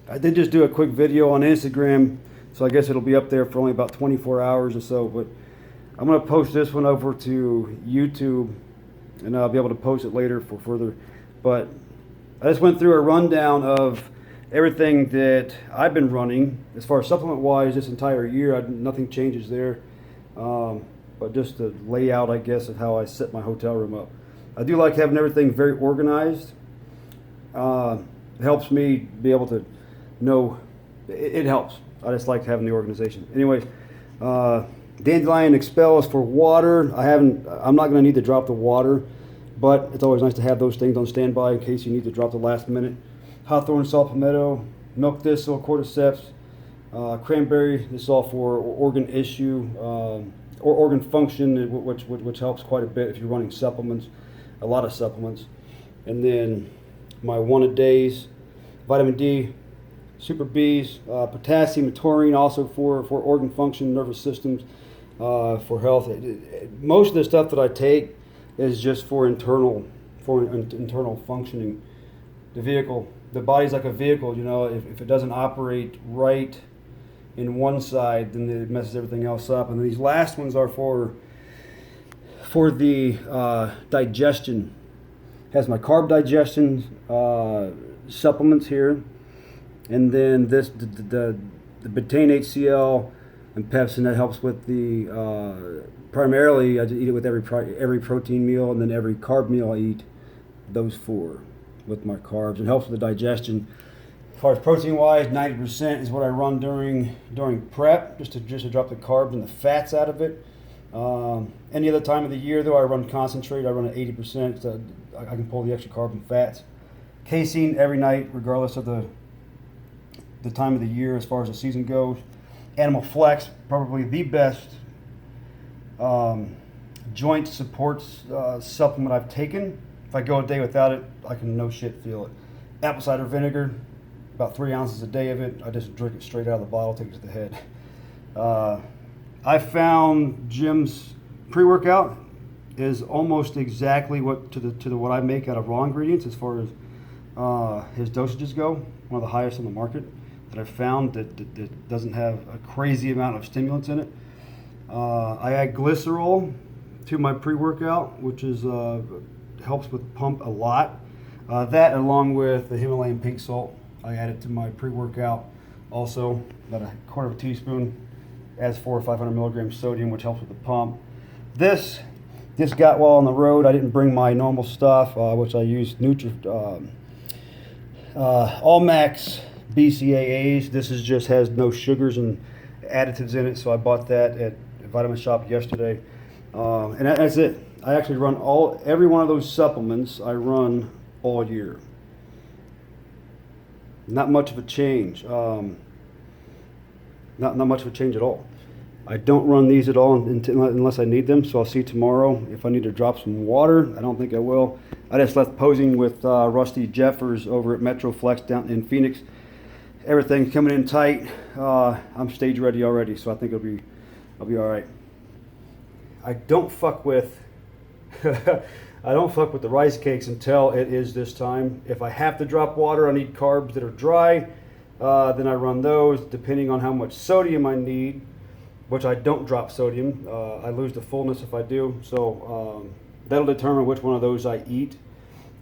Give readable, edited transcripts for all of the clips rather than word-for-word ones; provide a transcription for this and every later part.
I did just do a quick video on Instagram, so I guess it'll be up there for only about 24 hours or so. But I'm going to post this one over to YouTube, and I'll be able to post it later for further. But I just went through a rundown of everything that I've been running as far as supplement-wise this entire year. Nothing changes there, but just the layout, I guess, of how I set my hotel room up. I do like having everything very organized. It helps me be able to know. It helps. I just like having the organization. Anyways, Dandelion Expel is for water. I'm not going to need to drop the water, but it's always nice to have those things on standby in case you need to drop the last minute. Hawthorn Saw Palmetto, Milk Thistle, Cordyceps, Cranberry. This is all for organ issue or organ function, which helps quite a bit if you're running supplements, a lot of supplements. And then my one-a-days, vitamin D, Super Bs, potassium, and taurine, also for organ function, nervous systems, for health. Most of the stuff that I take is just for internal functioning. The body's like a vehicle, you know. If it doesn't operate right in one side, then it messes everything else up. And these last ones are for the digestion. Has my carb digestion supplements here, and then the betaine HCl and pepsin that helps with the primarily I just eat it with every protein meal, and then every carb meal I eat those four with my carbs. It helps with the digestion. As far as protein wise, 90% is what I run during prep, just to drop the carbs and the fats out of it. Any other time of the year though, I run concentrate. I run at 80%, so I can pull the extra carbs and fats. Casein every night, regardless of the time of the year as far as the season goes. Animal Flex, probably the best joint supports supplement I've taken. If I go a day without it, I can no shit feel it. Apple cider vinegar, about 3 ounces a day of it. I just drink it straight out of the bottle, take it to the head. I found Jim's pre-workout is almost exactly what what I make out of raw ingredients as far as his dosages go. One of the highest on the market that I've found that doesn't have a crazy amount of stimulants in it. I add glycerol to my pre-workout, which is helps with pump a lot. That along with the Himalayan pink salt, I added to my pre-workout also, about a quarter of a teaspoon, adds 400 or 500 milligrams sodium, which helps with the pump. This got while on the road. I didn't bring my normal stuff, which I used All Max BCAAs. This has no sugars and additives in it, so I bought that at Vitamin Shop yesterday. And that's it. I actually run every one of those supplements I run all year. Not much of a change. Not much of a change at all. I don't run these at all unless I need them, so I'll see tomorrow if I need to drop some water. I don't think I will. I just left posing with Rusty Jeffers over at Metroflex down in Phoenix. Everything's coming in tight. I'm stage ready already, so I think I'll be all right. I don't fuck with the rice cakes until it is this time. If I have to drop water, I need carbs that are dry. Then I run those depending on how much sodium I need, which I don't drop sodium. I lose the fullness if I do. So that'll determine which one of those I eat.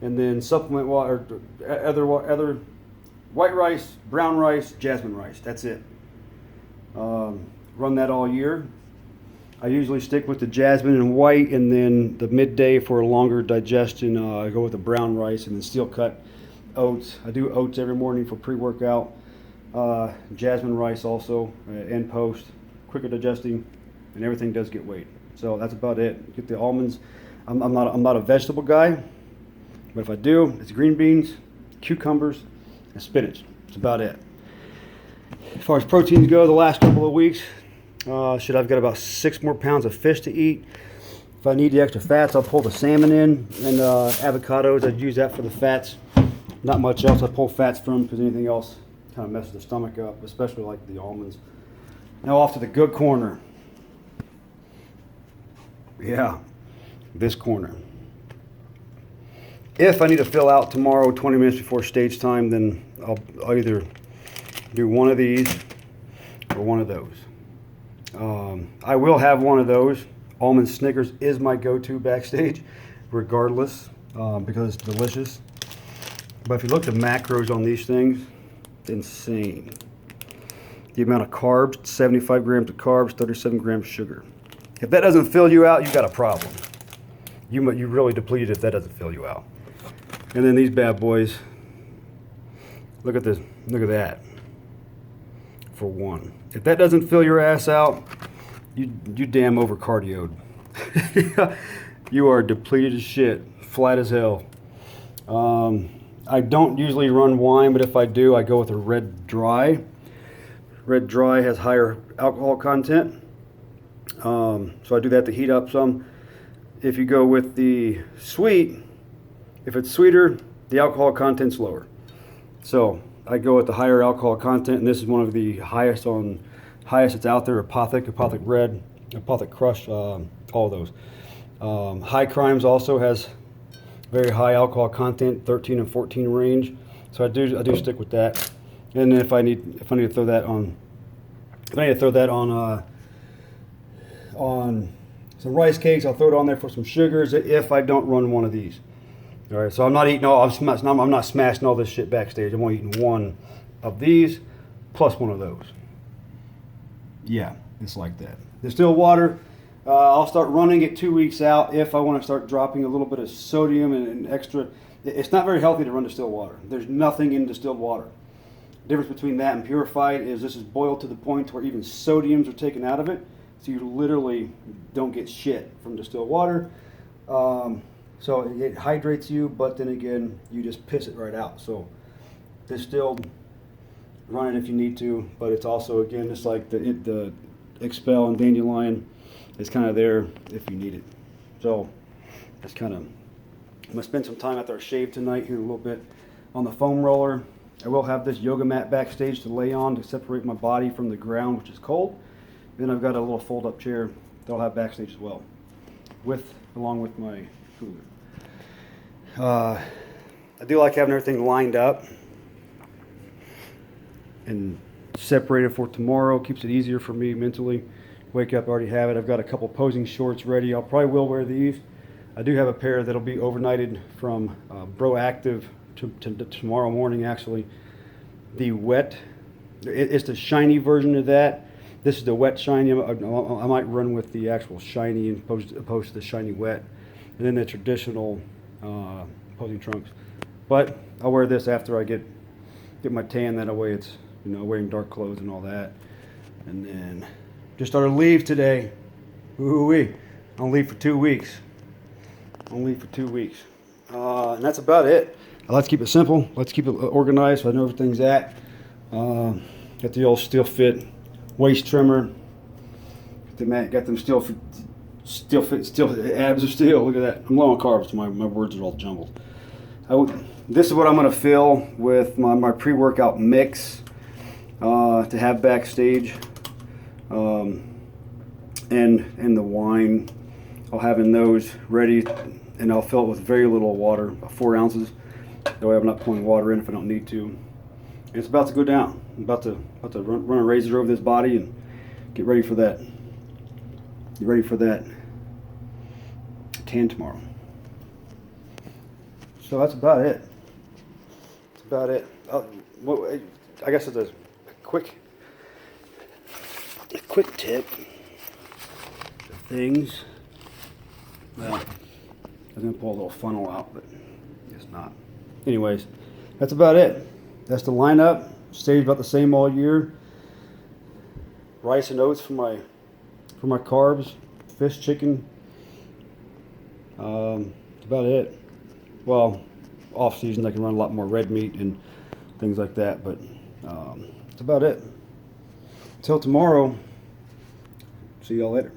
And then supplement water, other white rice, brown rice, jasmine rice. That's it. Run that all year. I usually stick with the jasmine and white, and then the midday for a longer digestion, I go with the brown rice and then steel cut oats. I do oats every morning for pre-workout. Jasmine rice also, and post, quicker digesting, and everything does get weighed. So that's about it. Get the almonds. I'm not a vegetable guy, but if I do, it's green beans, cucumbers, and spinach. That's about it. As far as proteins go, the last couple of weeks, I've got about 6 more pounds of fish to eat. If I need the extra fats, I'll pull the salmon in, and avocados, I'd use that for the fats. Not much else I pull fats from, because anything else kind of messes the stomach up, especially like the almonds. Now off to the good corner. Yeah, this corner. If I need to fill out tomorrow 20 minutes before stage time, then I'll either do one of these or one of those. I will have one of those. Almond Snickers is my go-to backstage, regardless, because it's delicious. But if you look at the macros on these things, it's insane. The amount of carbs, 75 grams of carbs, 37 grams of sugar. If that doesn't fill you out, you got a problem. You really depleted if that doesn't fill you out. And then these bad boys, look at this, look at that. For one. If that doesn't fill your ass out, you damn over cardioed. You are depleted as shit, flat as hell. I don't usually run wine, but if I do, I go with a red dry. Red dry has higher alcohol content. So I do that to heat up some. If you go with the sweet, if it's sweeter, the alcohol content's lower. So I go with the higher alcohol content, and this is one of the highest that's out there. Apothic Red, Apothic Crush, all of those. High Crimes also has very high alcohol content, 13 and 14 range. So I do stick with that. And then if I need to throw that on, on some rice cakes, I'll throw it on there for some sugars if I don't run one of these. All right, so I'm not eating I'm not smashing all this shit backstage. I'm only eating one of these plus one of those. Yeah, it's like that. Distilled water, I'll start running it 2 weeks out if I want to start dropping a little bit of sodium and extra. It's not very healthy to run distilled water. There's nothing in distilled water. The difference between that and purified is this is boiled to the point where even sodiums are taken out of it. So you literally don't get shit from distilled water. So it hydrates you, but then again, you just piss it right out. So distilled, run it if you need to, but it's also, again, just like the Expel and Dandelion, it's kind of there if you need it. So that's kind of, I'm going to spend some time after I shave tonight here a little bit on the foam roller. I will have this yoga mat backstage to lay on to separate my body from the ground, which is cold. Then I've got a little fold-up chair that I'll have backstage as well, along with my cooler. I do like having everything lined up and separated for tomorrow. Keeps it easier for me mentally. Wake up, already have it. I've got a couple posing shorts ready. I'll probably will wear these. I do have a pair that'll be overnighted from Proactive to tomorrow morning, actually. The wet, it's the shiny version of that. This is the wet shiny. I might run with the actual shiny opposed to the shiny wet. And then the traditional posing trunks. But I'll wear this after I get my tan. That way it's, wearing dark clothes and all that. And then just started to leave today. Ooh-wee. I'll leave for 2 weeks. And that's about it. Let's keep it simple. Let's keep it organized so I know everything's at. Got the old Steel Fit waist trimmer. Got them steel abs are steel. Look at that. I'm low on carbs, so my words are all jumbled. This is what I'm going to fill with my pre-workout mix to have backstage, and the wine. I'll have in those ready, and I'll fill it with very little water, about 4 ounces. That way I'm not pouring water in if I don't need to. And it's about to go down. I'm about to run a razor over this body and get ready for that. Get ready for that tan tomorrow. So that's about it. I guess it's a quick tip of things. Well, I was going to pull a little funnel out, but I guess not. Anyways, that's about it. That's the lineup. Stays about the same all year. Rice and oats for my carbs. Fish, chicken. That's about it. Well, off season I can run a lot more red meat and things like that, but that's about it. Till tomorrow. See y'all later.